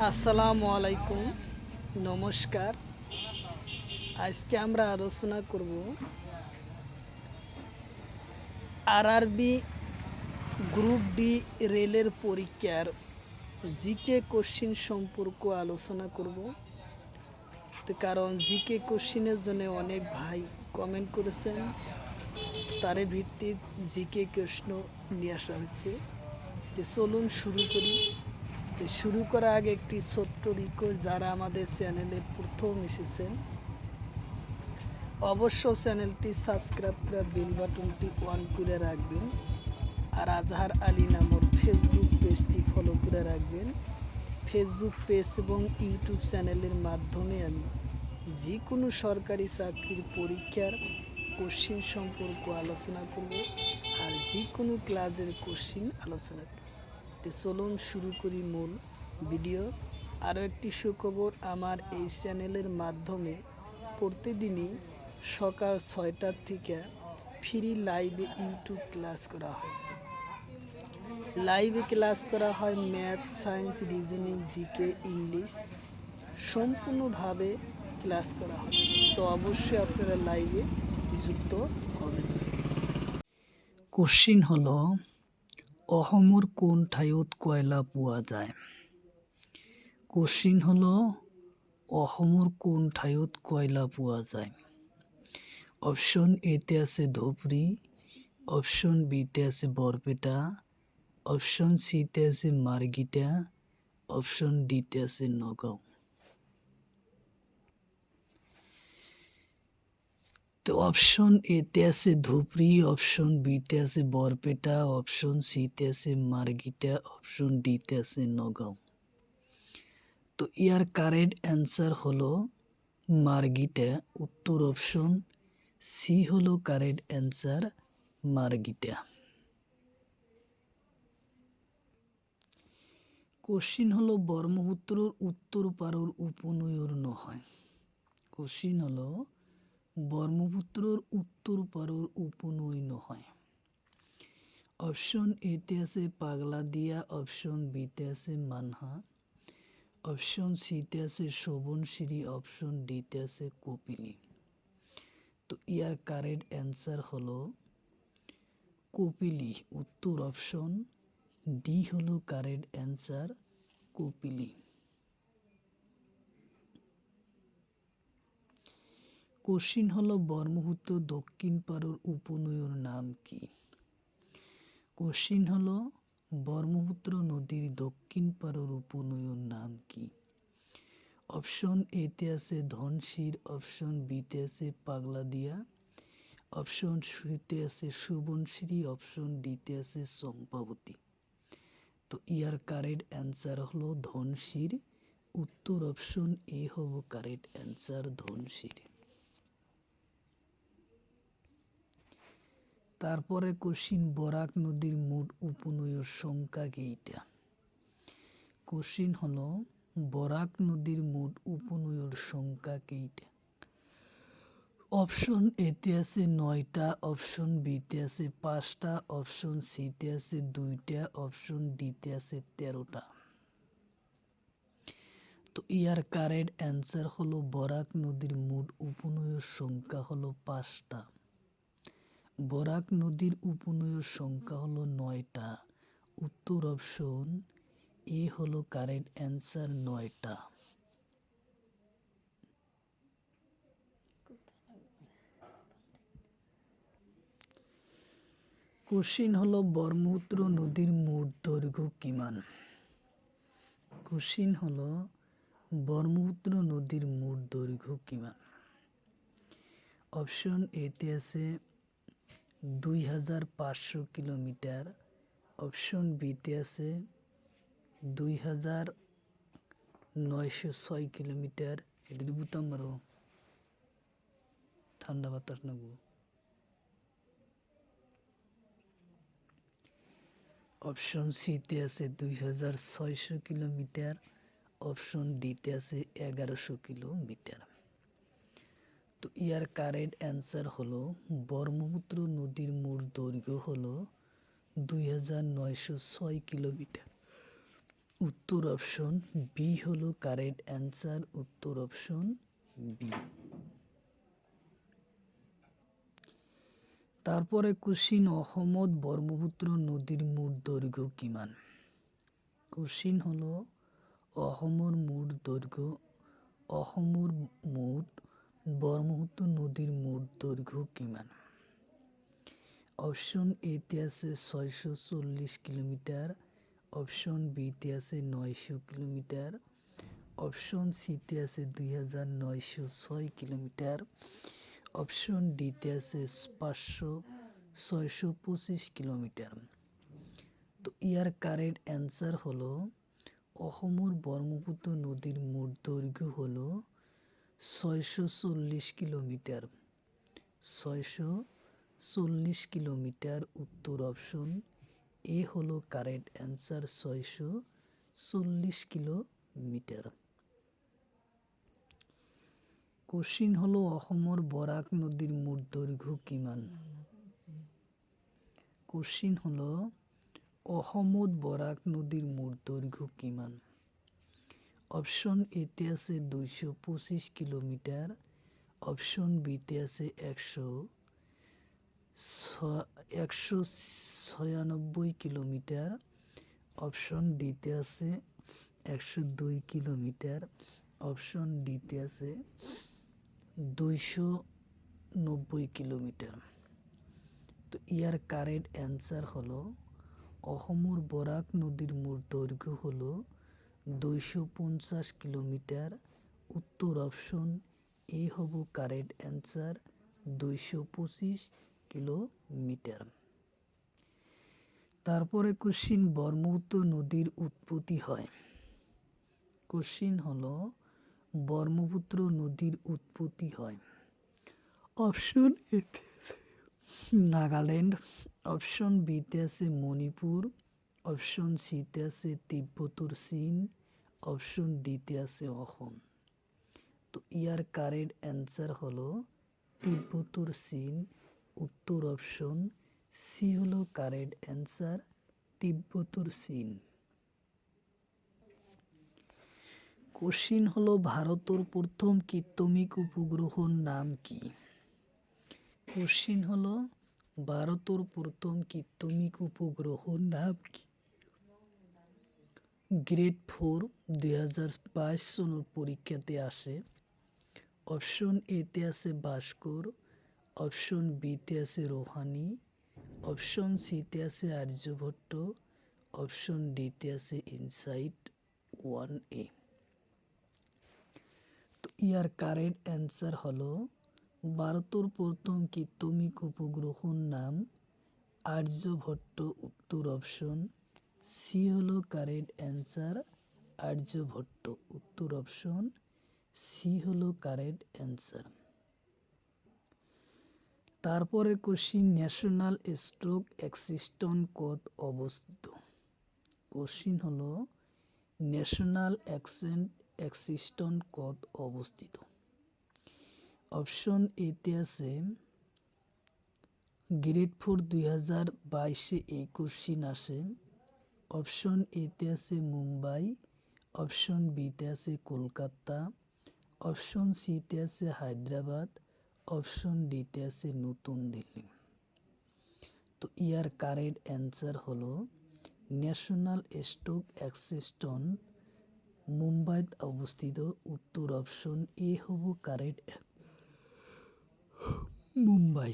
আসসালামু আলাইকুম, নমস্কার। আজকে আমরা আলোচনা করব আরআরবি গ্রুপ ডি রেলের পরীক্ষার জিকে কোশ্চিন সম্পর্ক আলোচনা করব। তো কারণ জিকে কোশ্চিনের জন্য অনেক ভাই কমেন্ট করেছেন, তারে ভিত্তিক জিকে প্রশ্ন নিয়ে আসা হয়েছে। তো চলুন শুরু করি। তো শুরু করার আগে একটি ছোট্ট রিকোয়েস্ট, যারা আমাদের চ্যানেলে প্রথম এসেছেন অবশ্য চ্যানেলটি সাবস্ক্রাইব করে বেল বাটনটি অন করে রাখবেন। আর আজহার আলী নামর ফেসবুক পেজটি ফলো করে রাখবেন। ফেসবুক পেজ এবং ইউটিউব চ্যানেলের মাধ্যমে আমি যে কোনো সরকারি চাকরির পরীক্ষার কোশ্চিন সম্পর্ক আলোচনা করব, আর যে কোনো ক্লাসের কোশ্চিন আলোচনা করব। তো চলুন শুরু করি মূল ভিডিও। আরও একটি সুখবর, আমার এই চ্যানেলের মাধ্যমে প্রতিদিনই সকাল 6টার থেকে ফ্রি লাইভে ইউটিউব ক্লাস করা হয়। লাইভে ক্লাস করা হয় math, science, reasoning, GK, English সম্পূর্ণভাবে ক্লাস করা হয়। তো অবশ্যই আপনারা লাইভে যুক্ত হবেন। কোশ্চিন হলো, অহমর কোন ঠাইত কয়লা পোৱা যায়? কোশ্চিন হলো, অহমর কোন ঠাইত কয়লা পোৱা যায়? অপশন এতে আছে ধুবড়ী, অপশন বিতে আছে বরপেটা, অপশন সিতে আছে মার্গিটা, অপশন ডিতে আছে নগাঁও। তো অপশন এতে আছে ধুবড়ী, অপশন বিতে আছে বরপেটা, অপশন সিতে আছে মার্গিটা, অপশন ডিতে আছে নগাঁও। তো ইয়ার কারেক্ট অ্যান্সার হলো মার্গিটা। উত্তর অপশন সি হলো কারেক্ট অ্যান্সার, মার্গিটা। কোশ্চিন হলো, ব্রহ্মপুত্রর উত্তর পারর উপনয়র নহয়। কোশ্চিন হলো, ব্রহ্মপুত্রর উত্তর পারর উপনয় নহয়। অপশন এতে আছে পাগলাদিয়া, অপশন বিতে আছে মানহা, অপশন সিতে আছে শোভনশিরি, অপশন ডিতে আছে কপিলী। তো ইয়ার কারেক্ট অ্যান্সার হলো কপিলী। উত্তর অপশন ডি হলো কারেক্ট অ্যান্সার, কপিলী। কোশ্চিন হলো, ব্রহ্মপুত্র দক্ষিণ পারর উপনয়র নাম কি? কোশ্চিন হলো, ব্রহ্মপুত্র নদীর দক্ষিণ পারর উপনয়র নাম কি? অপশন এতে আছে ধনশির, অপশন বিতে আছে পাগলাদিয়া, অপশন সিতে আছে সুবনশিরি, অপশন ডিতে আছে চম্পাবতী। তো ইয়ার কারেক্ট অ্যান্সার হলো ধনশির। উত্তর অপশন এ হব কারেক্ট অ্যান্সার, ধনশির। তারপরে কোশ্চিন, বরাক নদীর মোট উপনয়র সংখ্যা কেইটা? কোশ্চিন হলো, বরাক নদীর মোট উপনয়র সংখ্যা কেইটা? অপশন এতে আছে 9টা, অপশন বিতে আছে 5টা, অপশন সিতে আছে 2টা, অপশন ডিতে আছে 13টা। তো ইয়ার কারেক্ট অ্যান্সার হলো, বরাক নদীর মোট উপনয়র সংখ্যা হলো 5টা। বরাক নদীর উপনয়র সংখ্যা হলো 9টা। উত্তর অপশন এ হলো কারেক্ট অ্যান্সার, 9টা। কোশ্চিন হলো, ব্রহ্মপুত্র নদীর মোট দৈর্ঘ্য কিমান? কোশ্চিন হলো, ব্রহ্মপুত্র নদীর মোট দৈর্ঘ্য কিমান? অপশন এতে আছে 2500 কিলোমিটার, অপশন বিতে আছে 2906 কিলোমিটার। এগুলি বুতাম মারো, ঠান্ডা বাতাস নেবো। অপশন সিতে আছে 2600 কিলোমিটার, অপশন ডিতে আছে 1100 কিলোমিটার। তো ইয়ার কারেক্ট অ্যান্সার হলো, ব্রহ্মপুত্র নদীর মোট দৈর্ঘ্য হলো 2906 কিলোমিটার। উত্তর অপশন বি হলো কারেক্ট অ্যান্সার, উত্তর অপশন বি। তারপরে কোশ্চিন, অহমদ ব্রহ্মপুত্র নদীর মোট দৈর্ঘ্য কিমান? কোশ্চিন হলো অহমর মোট দৈর্ঘ্য, অহমর মোট ব্রহ্মপুত্র নদীর মোট দৈর্ঘ্য কিমান? অপশন এতে আছে 640 কিলোমিটার, অপশন বিতে আছে 900 কিলোমিটার, অপশন সিতে আছে 2906 কিলোমিটার, অপশন ডিতে আছে 625 কিলোমিটার। তো ইয়ার কারেক্ট অ্যান্সার হলো অহমর ব্রহ্মপুত্র নদীর মোট দৈর্ঘ্য হলো 640 কিলোমিটার, 640 কিলোমিটার। উত্তর অপশন এ হলো কারেক্ট অ্যান্সার, 640 কিলোমিটার। কোশ্চিন হলো অহমর বরাক নদীর মোট দৈর্ঘ্য কিমান? কোশ্চিন হলো অহমদ বরাক নদীর মোট দৈর্ঘ্য কিমান? অপশন এতে আছে 225 কিলোমিটার, অপশন বিতে আছে 196 কিলোমিটার, অপশন ডিতে আছে 102 কিলোমিটার, অপশন ডিতে আছে 290 কিলোমিটার। তো ইয়ার কারেক্ট অ্যান্সার হলো অহমর বরাক নদীর মোট দৈর্ঘ্য হলো 250 কিলোমিটার। উত্তর অপশন এ হব কারেক্ট অ্যান্সার, 225 কিলোমিটার। তারপরে কোশ্চিন, ব্রহ্মপুত্র নদীর উৎপত্তি হয়? কোশ্চিন হলো ব্রহ্মপুত্র নদীর উৎপত্তি হয় অপশন এ নাগাল্যান্ড, অপশন বিতে আছে মণিপুর, অপশন সিতে আছে তিব্বতর চীন, অপশন ডিতে আছে অসম। তো ইয়ার কারেক্ট অ্যান্সার হলো তিব্বতর চীন। উত্তর অপশন সি হলো কারেক্ট অ্যান্সার, তিব্বতর চীন। কোশ্চিন হলো ভারতের প্রথম কৃত্রিমিক উপগ্রহর নাম কি? কোশ্চিন হলো ভারতের প্রথম কৃত্রিমিক উপগ্রহর নাম কি? গ্রেড 4 2022 সনের পরীক্ষাতে আসে। অপশন এতে আছে ভাস্কর, অপশন বিতে আছে রোহানি, অপশন সিতে আছে আর্যভট্ট, অপশন ডিতে আছে ইনসাইট 1A। তো ইয়ার কারেক্ট অ্যান্সার হলো ভারতের প্রথম কৃত্রিমিক উপগ্রহর নাম আর্যভট্ট। উত্তর অপশন সি হলো কারেক্ট অ্যান্সার, আর্যভট্ট। উত্তর অপশন সি হলো কারেক্ট অ্যান্সার। তারপরে কোশ্চিন, ন্যাশনাল স্টক এক্সচেঞ্জ কত অবস্থিত? কোশ্চিন হলো ন্যাশনাল এক্সচেঞ্জ কত অবস্থিত? অপশন এতে আছে গ্রেড 4 2022 এই কোশ্চিন আসে। অপশন এতে আছে মুম্বাই, অপশন বিতে আছে কলকাতা, অপশন সিতে আছে হায়দ্রাবাদ, অপশন ডিতে আছে নতুন দিল্লি। তো ইয়ার কারেক্ট অ্যান্সার হলো ন্যাশনাল স্টক এক্সচেঞ্জ মুম্বাইতে অবস্থিত। উত্তর অপশন এ হব কারেক্ট, মুম্বাই।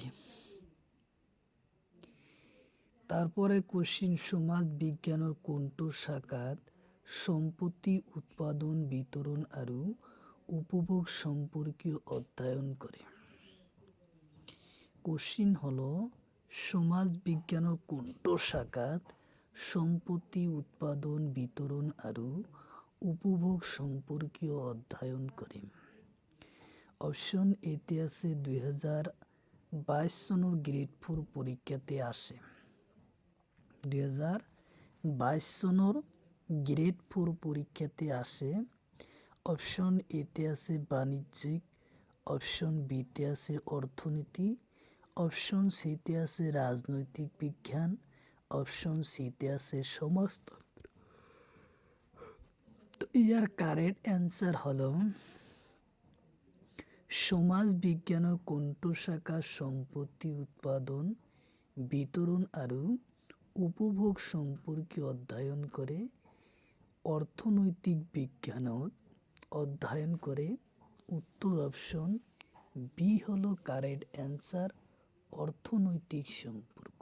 তারপরে কোশ্চিন, সমাজ বিজ্ঞানের কোনটো শাখাত সম্পত্তি উৎপাদন, বিতরণ আৰু উপভোগ সম্পর্কীয় অধ্যয়ন করে? কোশ্চিন হলো সমাজ বিজ্ঞানের কোনটো শাখাত সম্পত্তি উৎপাদন, বিতরণ আৰু উপভোগ সম্পর্কীয় অধ্যয়ন করে? অপশন এতে আছে 2022 সনের গ্রেড 4 পরীক্ষাতে আসে। 2022 সনের গ্রেড 4 পরীক্ষাতে আসে। অপশন এতে আছে বাণিজ্যিক, অপশন বিতে আছে অর্থনীতি, অপশন সিতে আছে রাজনৈতিক বিজ্ঞান, অপশন সিতে আছে সমাজতন্ত্র। ইয়ার কারেক্ট অ্যান্সার হলো সমাজ বিজ্ঞানের কোনটো শাখা সম্পত্তি উৎপাদন বিতরণ আৰু উপভোগ সম্পর্কে অধ্যয়ন করে অর্থনৈতিক বিজ্ঞানত অধ্যয়ন করে উত্তর অপশন বি হলো কারেক্ট অ্যান্সার অর্থনৈতিক সম্পর্ক।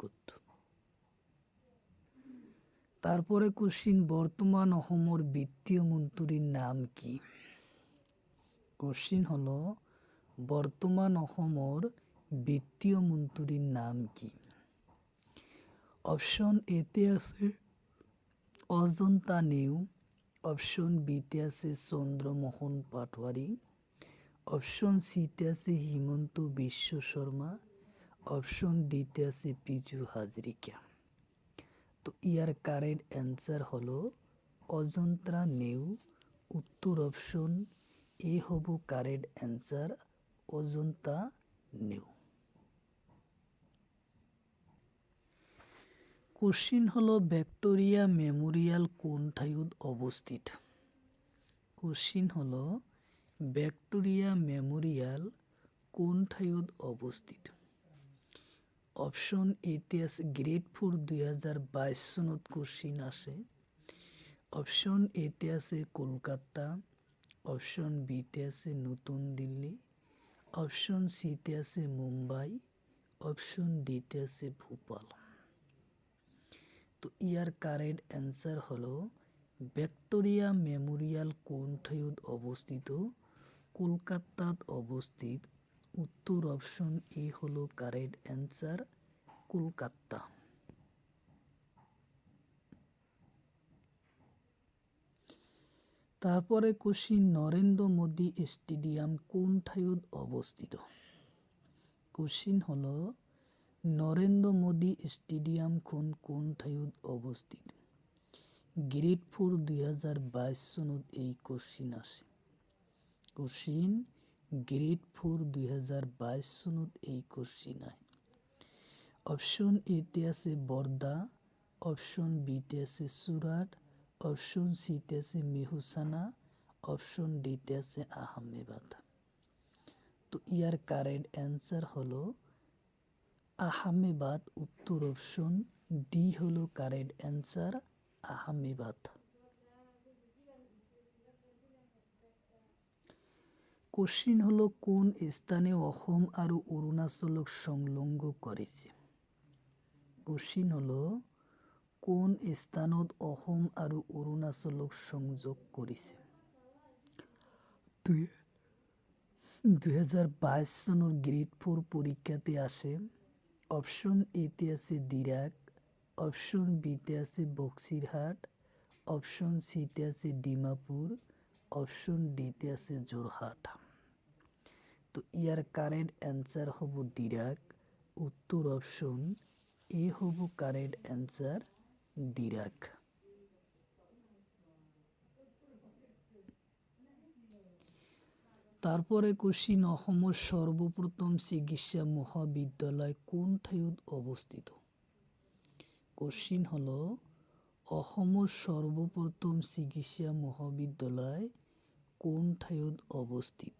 তারপরে কোশ্চিন বর্তমান অসমৰ বিত্তীয় মন্ত্রীর নাম কি? কোশ্চিন হলো বর্তমান অসমৰ বিত্তীয় মন্ত্রীর নাম কি? অপশন এতে আছে অজন্তা নেউ, অপশন বিতে আছে চন্দ্রমোহন পাটোয়ারি, অপশন সিতে আছে হিমন্ত বিশ্ব শর্মা, অপশন ডিতে আছে পিজু হাজরিকা। তো ইয়ার কারেক্ট অ্যান্সার হলো অজন্তা নেউ। উত্তর অপশন এ হব কারেক্ট অ্যান্সার অজন্তা নেউ। কোশ্চিন হলো ভিক্টোরিয়া মেমোরিয়াল কোন ঠাইত অবস্থিত? কোশ্চিন হলো ভিক্টোরিয়া মেমোরিয়াল কোন ঠাইত অবস্থিত? অপশন এতে আছে গ্ৰেড 4 2022 চনত কোশ্চিন আসে। অপশন এতে আছে কলকাতা, অপশন বিতে আছে নতুন দিল্লি, অপশন সিতে আছে মুম্বাই, অপশন ডিতে আছে ভোপাল। তো ইয়ার কারেক্ট অ্যান্সার হলো ভিক্টোরিয়া মেমোরিয়াল কোন ঠাইত অবস্থিত? কলকাতাত অবস্থিত। উত্তর অপশন এ হলো কারেক্ট অ্যান্সার কলকাতা। তারপরে কোশ্চিন নরেন্দ্র মোদী স্টেডিয়াম কোন ঠাইত অবস্থিত? কোশ্চিন হলো নরেন্দ্র মোদী স্টেডিয়াম কোন ঠাইত অবস্থিত? গ্ৰেড 4 2022 চনত এই কোশ্চিন আসে। কোশ্চিন গ্ৰেড 4 2022 চনত এই কোশ্চিন আহে। অপশন এতে আছে বর্ধা, অপশন বিতে আছে সুরাট, অপশন সিতে আছে মেহসানা, অপশন ডিতে আছে আহমেদাবাদ। তো ইয়ার কারেক্ট অ্যান্সার হলো আহমেদাবাদ। উত্তর অপশন ডি হলো কারেক্ট অ্যান্সার আহমেদাবাদ। কোশ্চিন হলো কোন স্থানে অসম আৰু অৰুণাচলক সংলগ্ন কৰিছে? কোশ্চিন হলো কোন স্থানত অসম আৰু অৰুণাচলক সংযোগ কৰিছে? 2022 চনৰ গ্ৰেড 4 পরীক্ষাতে আসে। অপশন এতে আছে দিরাক, অপশন বিতে আছে বক্সিরহাট, অপশন সিতে আছে ডিমাপুর, অপশন ডিতে আছে যোরহাট। তো ইয়ার কারেক্ট অ্যান্সার হব দিরাক। উত্তর অপশন এ হব কারেক্ট অ্যান্সার দিরাক। তারপরে কোশ্চিন অসমৰ সর্বপ্রথম চিকিৎসা মহাবিদ্যালয় কোন ঠাইত অবস্থিত? কোশ্চিন হলো অসমৰ সর্বপ্রথম চিকিৎসা মহাবিদ্যালয় কোন ঠাইত অবস্থিত?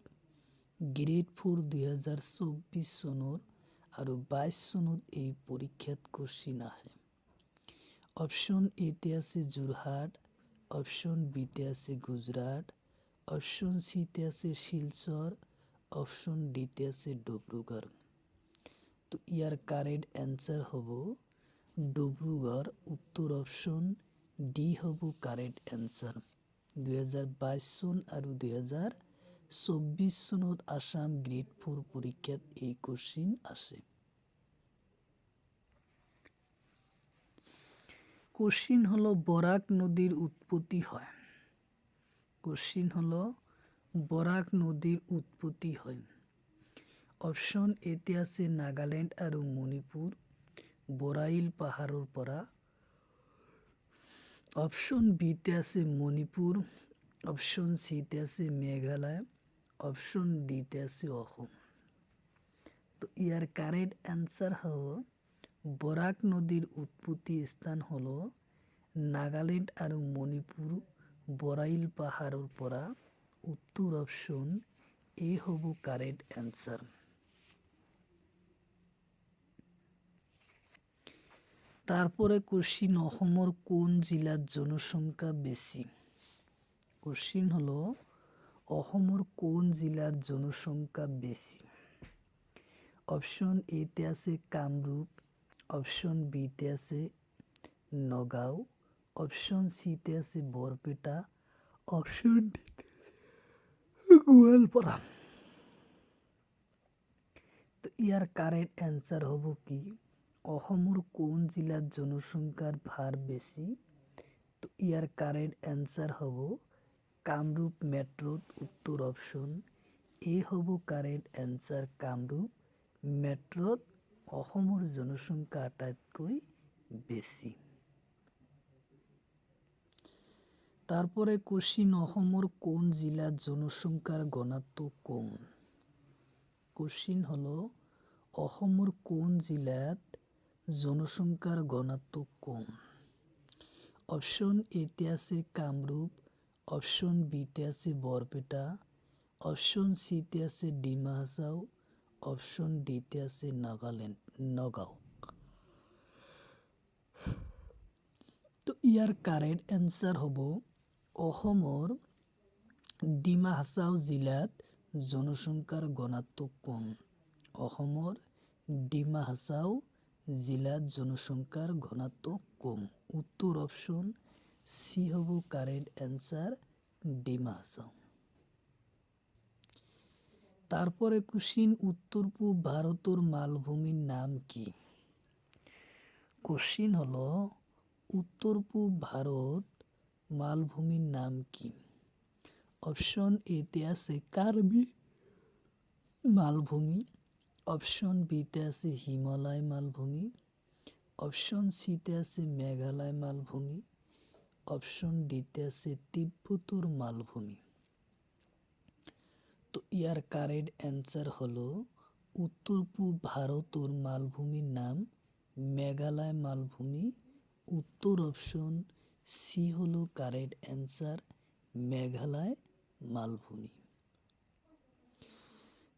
গ্ৰেড 4 2024 চনৰ আৰু 22 চনত এই পরীক্ষাত কোশ্চিন আহে। অপশন এতে আছে যোরহাট, অপশন বিতে আছে গুজরাট, অপশন সিতে আছে শিলচর, অপশন ডিতে আছে ডিব্ৰুগড়। তো ইয়ার কারেক্ট অ্যান্সার হব ডিব্ৰুগড়। উত্তর অপশন ডি হব কারেক্ট অ্যান্সার। 2022 চন আৰু 2024 চনত আসাম গ্ৰেড 4 পরীক্ষাত এই কোশ্চিন আসে। কোশ্চিন হলো বরাক নদীর উৎপত্তি হয়। কোশ্চিন হলো বরাক নদীর উৎপত্তি হয়। অপশন এতে আছে নাগাল্যান্ড আৰু মণিপুর বৰাইল পাহাড়ৰ পৰা, অপশন বিতে আছে মণিপুর, অপশন সিতে আছে মেঘালয়, অপশন ডিতে আছে অসম। তো ইয়ার কারেক্ট অ্যান্সার হল বরাক নদীর উৎপত্তি স্থান হলো নাগাল্যান্ড আৰু মণিপুর বৰাইল পাহাৰৰ পৰা। উত্তৰ অপশ্যন এ হ'ব কাৰেক্ট এনচাৰ। তারপরে কোশ্চিন, অসমৰ কোন জিলাত জনসংখ্যা বেশি? কোশ্চিন হলো অসমৰ কোন জিলার জনসংখ্যা বেশি? অপশন এতে আছে কামরূপ, অপশন বিতে আছে নগাঁও, অপশন সিতে আছে বৰপেটা, অপশন ডিতে গোৱালপাৰা। তো ইয়াৰ কারেক্ট অ্যান্সার হ'ব কি? অসমৰ কোন জিলাত জনসংখ্যার হার বেশি? তো ইয়াৰ কারেক্ট অ্যান্সার হ'ব কামৰূপ মেট্রোত। উত্তর অপশন এ হ'ব কারেক্ট অ্যান্সার। কামৰূপ মেট্রোত অসমৰ জনসংখ্যা আটাইতকৈ বেশি। তারপরে কোশ্চিন, অসমৰ কোন জিলাত জনসংখ্যার ঘনত্ব কম? কোশ্চিন হলো অসমৰ কোন জিলাত জনসংখ্যার ঘনত্ব কম? অপশন এতে আছে কামরূপ, অপশন বিতে আছে বৰপেটা, অপশন সিতে আছে ডিমা হাছাও, অপশন ডিতে আছে নগাঁও। তো ইয়াৰ কারেক্ট অ্যান্সার হ'ব অসমৰ ডিমা হাছাও জিলাত জনসংখ্যার ঘনত্ব কম। অসমৰ ডিমা হাছাও জিলাত জনসংখ্যার ঘনত্ব কম। উত্তর অপশন সি হ'ব কারেক্ট অ্যান্সার, ডিমা হাছাও। তারপরে কোশ্চিন, উত্তর পূর্ব ভারতের মালভূমির নাম কি? কোশ্চিন হলো উত্তর পূর্ব ভারত মালভূমির নাম কি? অপশন এতে আছে কার্বি মালভূমি, অপশন বিতে আছে হিমালয় মালভূমি, অপশন সিতে আছে মেঘালয় মালভূমি, অপশন ডিতে আছে তিব্বতর মালভূমি। তো ইয়ার কারেক্ট অ্যান্সার হলো উত্তর পূর্ব ভারতের মালভূমির নাম মেঘালয় মালভূমি। উত্তর অপশন সি হলো কারেক্ট অ্যান্সার, মেঘালয় মালভূমি।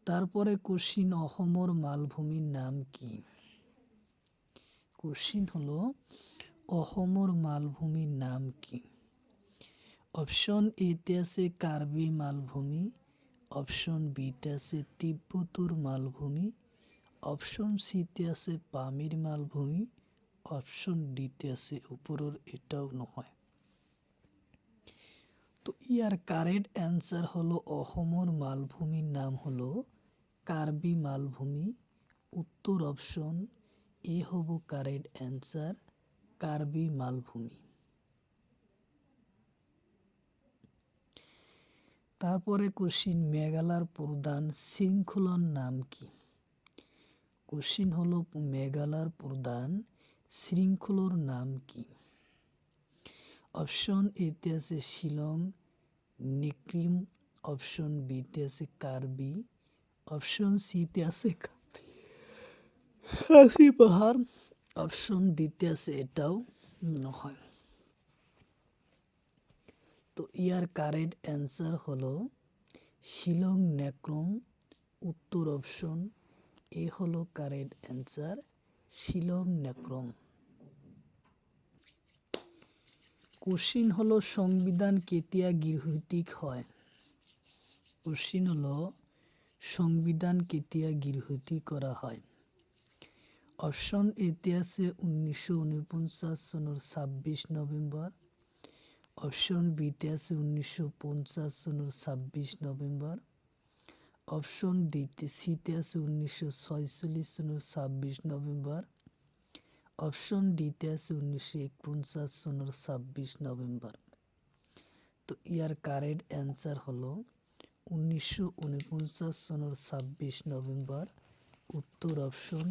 তারপরে কোশ্চিন, অসমৰ মালভূমির নাম কি? কোশ্চিন হলো অসমৰ মালভূমির নাম কি? অপশন এতে আছে কার্বি মালভূমি, অপশন বিতে আছে তিব্বতর মালভূমি, অপশন সিতে আছে পামির মালভূমি, অপশন ডিতে আছে উপরের এটাও নহয়। তো ইয়ার কারেক্ট অ্যান্সার হলো অসমৰ মালভূমির নাম হলো কার্বি মালভূমি। উত্তর অপশন এ হব কারেক্ট অ্যান্সার, কার্বি মালভূমি। তারপরে কোশ্চিন, মেঘালয়ের প্রধান শৃঙ্খলার নাম কি? কোশ্চিন হলো মেঘালয়ের প্রধান শৃঙ্খলার নাম কি? অপশন এতে আছে শিলং, নিক্রিম, অপশন বিতে আছে কার্বি, অপশন সিতে আছে খাসি পাহাড়, অপশন ডিতে আছে এটাও নহয়। তো ইয়ার কারেক্ট অ্যান্সার হলো শিলং নেক্রম। উত্তর অপশন এ হলো কারেক্ট অ্যান্সার, শিলং নেক্রম। কোশ্চিন হলো সংবিধান কেতিয়া গৃহীত হয়? কোশ্চিন হলো সংবিধান কেতিয়া গৃহীত করা হয়? অপশন এতে আছে 1949 সনের 26 নভেম্বর, অপশন বিতে আছে 1950 সনের 26 নভেম্বর, অপশন সিতে আছে 1946 সনের 26 নভেম্বর, অপশন ডিতে আছে 1949 সনের 26 নভেম্বর। তো ইয়ার কারেক্ট অ্যান্সার হলো 1949 সনের 26 নভেম্বর। উত্তর অপশন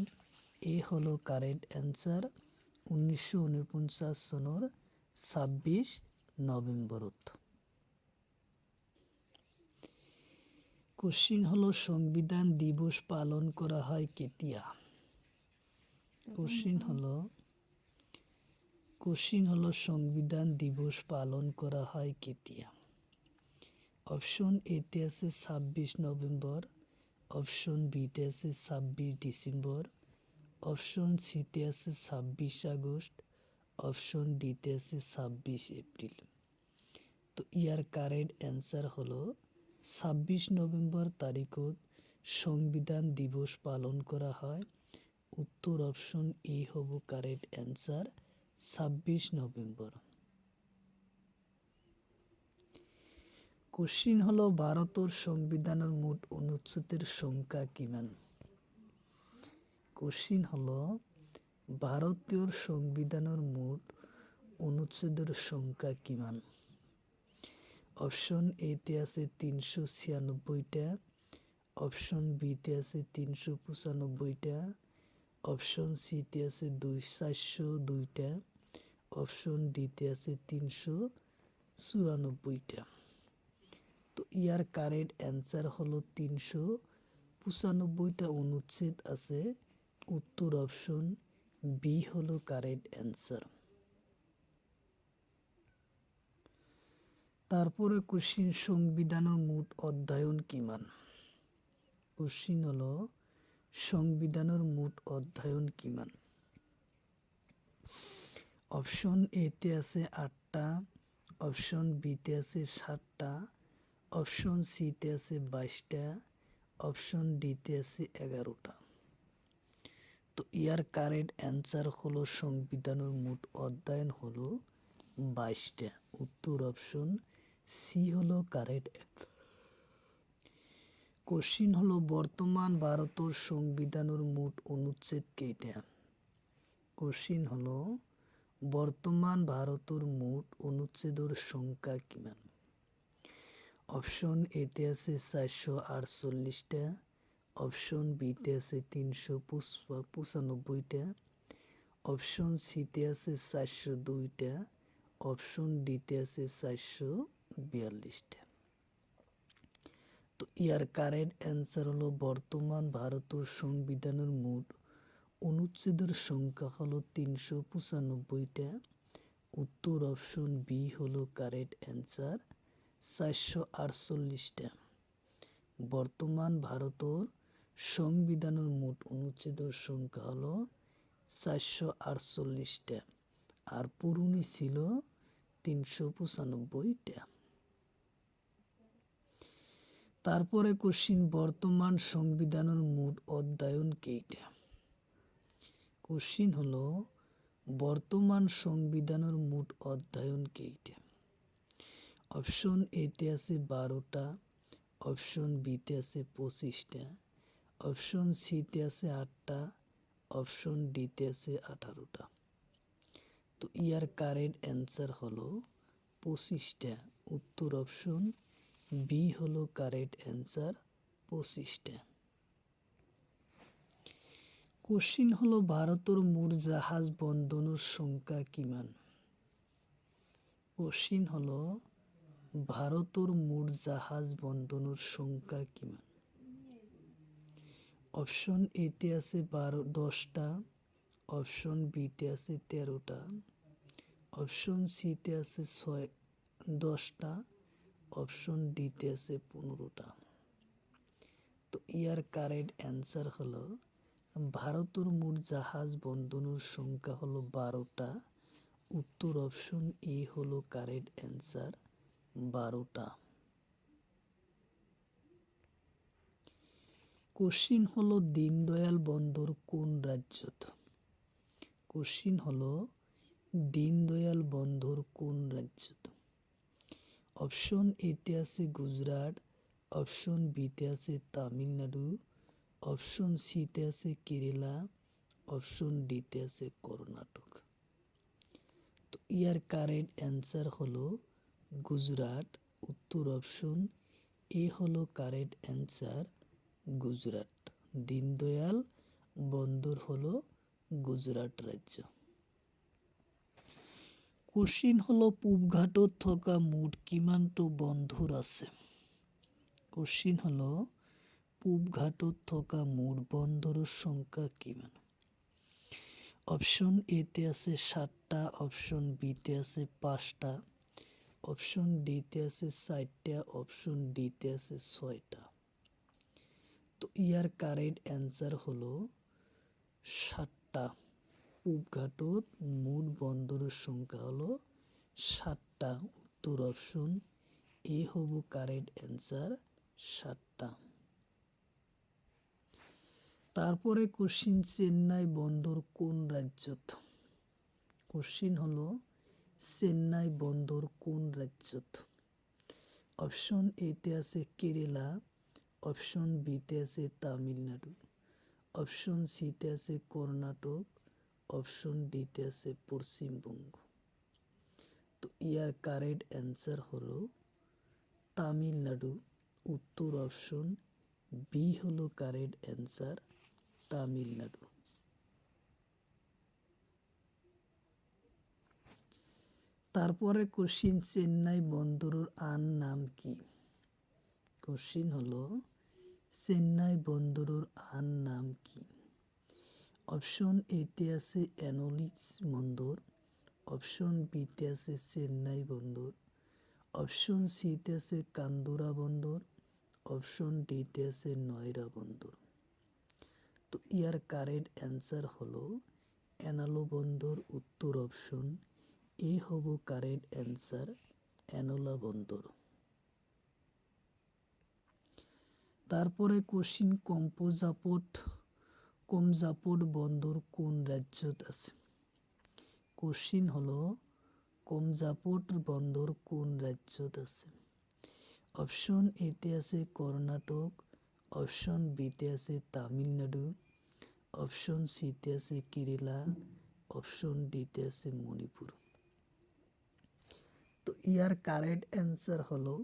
এ হলো কারেক্ট অ্যান্সার, 1949 সনের 26 নভেম্বরত। কোশ্চিন হলো সংবিধান দিবস পালন করা হয় কেতিয়া? কোশ্চিন হলো কোশ্চিন হলো সংবিধান দিবস পালন করা হয় কেতিয়া? অপশন এতে আছে 26 নভেম্বর, অপশন বিতে আছে 26 ডিসেম্বর, অপশন সিতে আছে 26 আগস্ট, অপশন ডিতে আছে 26 এপ্রিল। তো ইয়ার কারেক্ট অ্যান্সার হলো 26 নভেম্বর তারিখত সংবিধান দিবস পালন করা হয়। উত্তর অপশন এ হব কারেক্ট অ্যান্সার 26 নভেম্বর। কোশ্চিন হলো ভারতের সংবিধানের মোট অনুচ্ছেদের সংখ্যা কিমান? কোশ্চিন হলো ভারতীয় সংবিধানের মোট অনুচ্ছেদের সংখ্যা কিমান? অপশন এতে আছে 396টা, অপশন বিতে আছে 395টা, অপশন সিতে আছে 402টা, অপশন ডিতে আছে 394টা। তো ইয়ার কারেক্ট অ্যান্সার হলো 395টা অনুচ্ছেদ আছে। উত্তর অপশন বি হলো কারেক্ট অ্যান্সার। তারপরে কোশ্চিন সংবিধানের মোট অধ্যায়ন কিমান? কোশ্চিন হলো সংবিধানের মোট অধ্যায়ন কিমান? অপশন এতে আছে 8টা, অপশন বিতে আছে 7টা, অপশন সিতে আছে 22টা, অপশন ডিতে আছে 11টা। তো ইয়ার কারেক্ট অ্যান্সার হলো সংবিধানের মোট অধ্যায়ন হলো 22টা। উত্তর অপশন সি হলো কারেক্ট। কোশ্চিন হলো বর্তমান ভারতের সংবিধানের মোট অনুচ্ছেদ কেইটা? কোশ্চিন হলো বর্তমান ভারতের মোট অনুচ্ছেদের সংখ্যা কিমান? অপশন এতে আছে 448টা, অপশন বিতে আছে 395টা, অপশন সিতে আছে 402টা, অপশন ডিতে আছে 442টা। তো ইয়ার কারেক্ট অ্যান্সার হলো বর্তমান ভারতের সংবিধানের মোট অনুচ্ছেদের সংখ্যা হলো 395টা। উত্তর অপশন বি হলো কারেক্ট অ্যান্সার 448টা। বর্তমান ভারতের সংবিধানের মোট অনুচ্ছেদের সংখ্যা হলো 448টা, আর পুরুনি ছিল 395টা। তারপরে কোশ্চিন বর্তমান সংবিধানের মোট অধ্যায়ন কেইটা? কোশ্চিন হলো বর্তমান সংবিধানের মোট অধ্যায়ন কেইটা? অপশন এতে আছে 12টা, অপশন বিতে আছে 25টা, অপশন সিতে আছে 8টা, অপশন ডিতে আছে 18টা। তো ইয়ার কারেক্ট অ্যান্সার হলো 25টা। উত্তর অপশন বি হলো কারেক্ট অ্যান্সার 25টা। কোশ্চিন হলো ভারতের মোট জাহাজ বন্দরের সংখ্যা কিমান? কোশ্চিন হলো ভারতের মোট জাহাজ বন্দরের সংখ্যা কিমান? অপশন এতে আছে 10টা, অপশন বিতে আছে 13টা, অপশন সিতে আছে 10টা, অপশন ডিতে আছে 15টা। তো ইয়ার কারেক্ট অ্যান্সার হলো ভারতের মোট জাহাজ বন্দরের সংখ্যা হলো 12টা। উত্তর অপশন এ হলো কারেক্ট অ্যান্সার 12টা। কোশ্চিন হলো দীনদয়াল বন্দর কোন রাজ্যত? কোশ্চিন হলো দীনদয়াল বন্দর কোন রাজ্যত? অপশন এতে আছে গুজরাট, অপশন বিতে আছে তামিলনাড়ু, অপশন সিতে আছে কেরালা, অপশন ডিতে আছে কর্ণাটক। তো ইয়ার কারেক্ট অ্যান্সার হলো গুজরাট। উত্তর অপশন এ হলো কারেক্ট অ্যান্সার গুজরাট। দীনদয়াল বন্দর হলো গুজরাট রাজ্য। কোশ্চিন হলো পূবঘাটত থকা মোট কিমানটো বন্দর আছে? কোশ্চিন হলো পূবঘাটত থকা মোট বন্দরের সংখ্যা কিমান? অপশন এতে আছে 7টা, অপশন বিতে আছে 5টা, অপশন ডিতে আছে 4টা, অপশন ডিতে আছে 6টা। তো ইয়ার কারেক্ট অ্যান্সার হলো 7টা। পূবঘাটত মোট বন্দরের সংখ্যা হলো 7টা। উত্তর অপশন এ হব কারেক্ট অ্যান্সার, 7টা। তারপরে কোশ্চিন, চেন্নাই বন্দর কোন রাজ্যত? কোশ্চিন হলো চেন্নাই বন্দর কোন রাজ্যত? অপশন এতে আছে কেরালা, অপশন বিতে আছে তামিলনাড়ু, অপশন সিতে আছে কর্ণাটক, অপশন ডিতে আছে পশ্চিমবঙ্গ। তো ইয়ার কারেক্ট অ্যান্সার হলো তামিলনাড়ু। উত্তর অপশন বি হলো কারেক্ট অ্যান্সার, তামিলনাড়ু। তারপরে কোশ্চিন, চেন্নাই বন্দরের আন নাম কি? কোশ্চিন হলো চেন্নাই বন্দরের আন নাম কি? অপশন এতে আছে এনোলিক্স বন্দর, অপশন বিতে আছে চেন্নাই বন্দর, অপশন সিতে আছে কান্দুরা বন্দর, অপশন ডিতে আছে নয়রা বন্দর। তো ইয়ার কারেক্ট অ্যান্সার হলো এনালো বন্দর। উত্তর অপশন এ হব কারেক্ট অ্যান্সার, এনোলা বন্দর। তারপরে কোশ্চিন, কমজাপট বন্দর কোন রাজ্যত আছে? কোশ্চিন হলো কমজাপট বন্দর কোন রাজ্যত আছে? অপশন এতে আছে কর্ণাটক, অপশন বিতে আছে তামিলনাড়ু, অপশন সিতে আছে কেরালা, অপশন ডিতে আছে মণিপুর। তো ইয়ার কারেক্ট অ্যান্সার হলো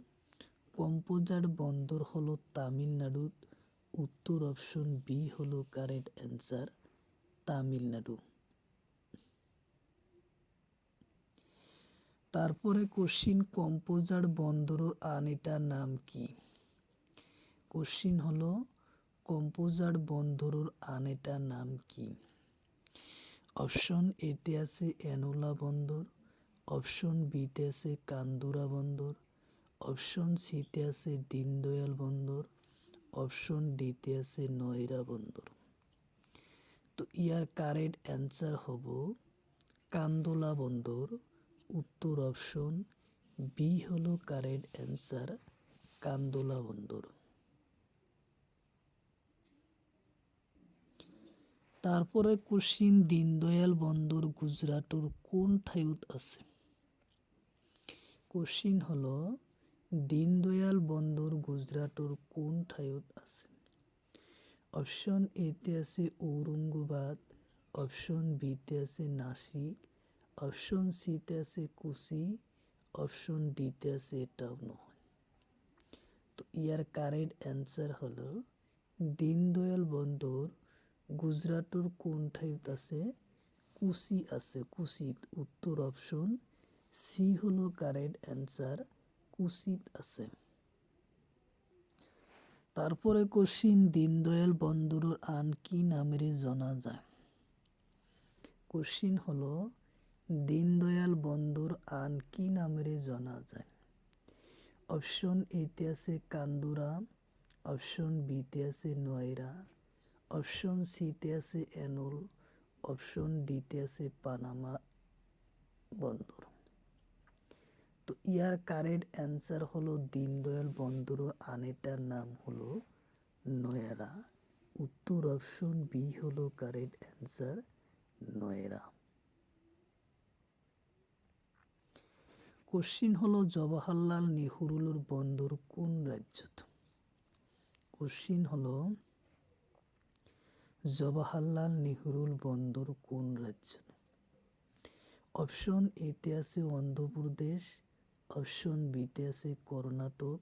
কম্পোজার বন্দর হলো তামিলনাড়ুর। উত্তর অপশন বি হলো কারেক্ট অ্যান্সার, তামিলনাড়ু। তারপরে কোশ্চিন, কম্পোজার বন্দর আনেটার নাম কি? কোশ্চিন হলো কম্পোজার বন্দর আনেটার নাম কি? অপশন এতে আছে এনোলা বন্দর, অপশন বিতে আছে কান্দুরা বন্দর, অপশন সিতে আছে দীনদয়াল বন্দর, অপশন ডিতে আছে নয়রা বন্দর। তো ইয়ার কারেক্ট অ্যান্সার হব কান্দোলা বন্দর। উত্তর অপশন বি হলো কারেক্ট অ্যান্সার, কান্দোলা বন্দর। তারপরে কোশ্চিন, দীনদয়াল বন্দর গুজরাটর কোন ঠাইত আছে? কোশ্চিন হলো দীনদয়াল বন্দর গুজরাটর কোন ঠাইত আছে? অপশন এতে আছে ঔরঙ্গাবাদ, অপশন বিতে আছে নাসিক, অপশন সিতে আছে কোচি, অপশন ডিতে আছে টাউনহল। তো ইয়ার কারেক্ট অ্যান্সার হলো দীনদয়াল বন্দর গুজরাটর কোন ঠাইত আছে? কোচি আছে, কোচিত। উত্তর অপশন সি হলো কারেক্ট অ্যান্সার, কোচিত আছে। তারপরে কোশ্চিন, দীনদয়াল বন্দরের আন কি নামেরে জানা যায়? কোশ্চিন হলো দীনদয়াল বন্দর আন কি নামেরে জানা যায়? অপশন এতে আছে কান্দুরা, অপশন বিতে আছে নয়রা, অপশন সিতে আছে এনোল, অপশন ডিতে আছে পানামা বন্দর। তো ইয়ার কারেক্ট অ্যান্সার হলো দীনদয়াল বন্দর আনেটার নাম হলো নয়রা। উত্তর অপশন বি হলো কারেক্ট অ্যান্সার, নয়রা। কোশ্চিন হলো জওহরলাল নেহরুর বন্দর কোন রাজ্যত? কোশ্চিন হলো জওহরলাল নেহরুর বন্দর কোন রাজ্যত? অপশন এতে আছে অন্ধ্রপ্রদেশ, অপশন বিতে আছে কর্ণাটক,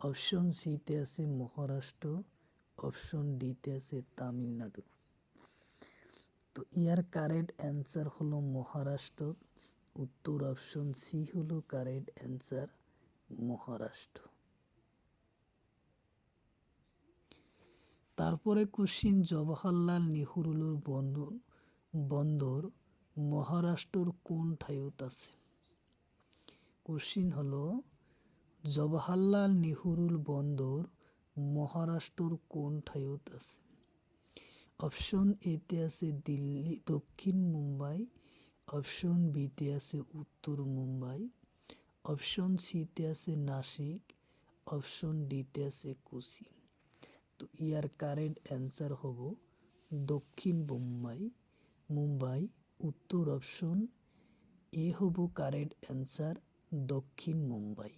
অপশন সিতে আছে মহারাষ্ট্র, অপশন ডিতে আছে তামিলনাড়ু। তো ইয়ার কারেক্ট অ্যান্সার হলো মহারাষ্ট্র। উত্তর অপশন সি হলো কারেক্ট অ্যান্সার, মহারাষ্ট্র। তারপরে কোশ্চিন জওহরলাল নেহরুর বন্দর মহারাষ্ট্রর কোন ঠাইত আছে? কোশ্চিন হলো জওহরলাল নেহরুর বন্দর মহারাষ্ট্রর কোন ঠাইত আছে? অপশন এতে আছে দিল্লি দক্ষিণ মুম্বাই, অপশন বিতে আছে উত্তর মুম্বাই, অপশন সিতে আছে নাসিক, অপশন ডিতে আছে কোচি। তো ইয়ার কারেক্ট অ্যান্সার হব দক্ষিণ মুম্বাই। উত্তর অপশন এ হব কারেক্ট অ্যান্সার দক্ষিণ মুম্বাই।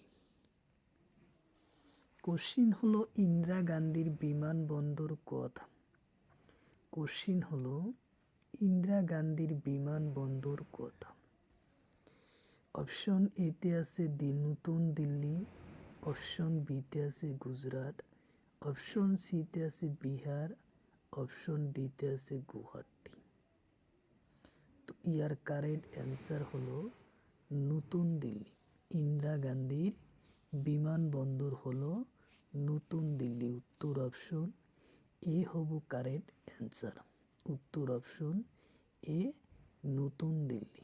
কোশ্চিন হলো ইন্দিরা গান্ধীর বিমানবন্দর কোথা? কোশ্চিন হলো ইন্দিরা গান্ধীর বিমানবন্দর কোথা? অপশন এতে আছে নতুন দিল্লি, অপশন বিতে আছে গুজরাট, অপশন সিতে আছে বিহার, অপশন ডিতে আছে গুয়াহাটি। তো ইয়ার কারেক্ট অ্যান্সার হলো নতুন দিল্লি। ইন্দিরা গান্ধীর বিমানবন্দর হলো নতুন দিল্লি। উত্তর অপশন এ হব কারেক্ট অ্যান্সার। উত্তর অপশন এ নতুন দিল্লি।